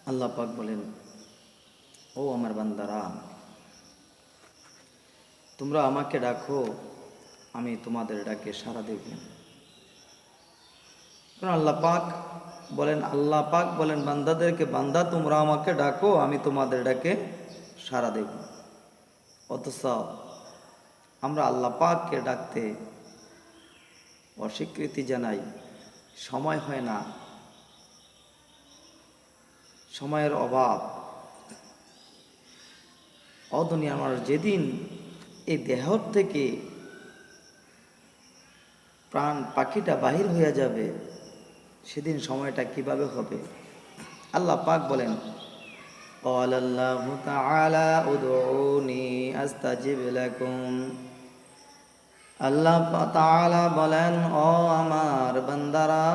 আল্লাহ পাক বলেন, ও আমার বান্দারা, তোমরা আমাকে ডাকো, আমি তোমাদের ডাকে সাড়া দেব। কারণ আল্লাহ পাক বলেন বান্দাদেরকে, বান্দা তোমরা আমাকে ডাকো, আমি তোমাদের ডাকে সাড়া দেব। অথচ আমরা আল্লাহ পাককে ডাকতে অস্বীকৃতি জানাই, সময় হয় না, সময়ের অভাব। দুনিয়ার মানুষ যেদিন এই দেহ থেকে প্রাণ পাখিটা বাহির হয়ে যাবে, সেদিন সময়টা কিভাবে হবে? আল্লাহ পাক বলেন, قال الله تعالى ادعوني استجب لكم। আল্লাহ তাআলা বলেন, ও আমার বান্দারা,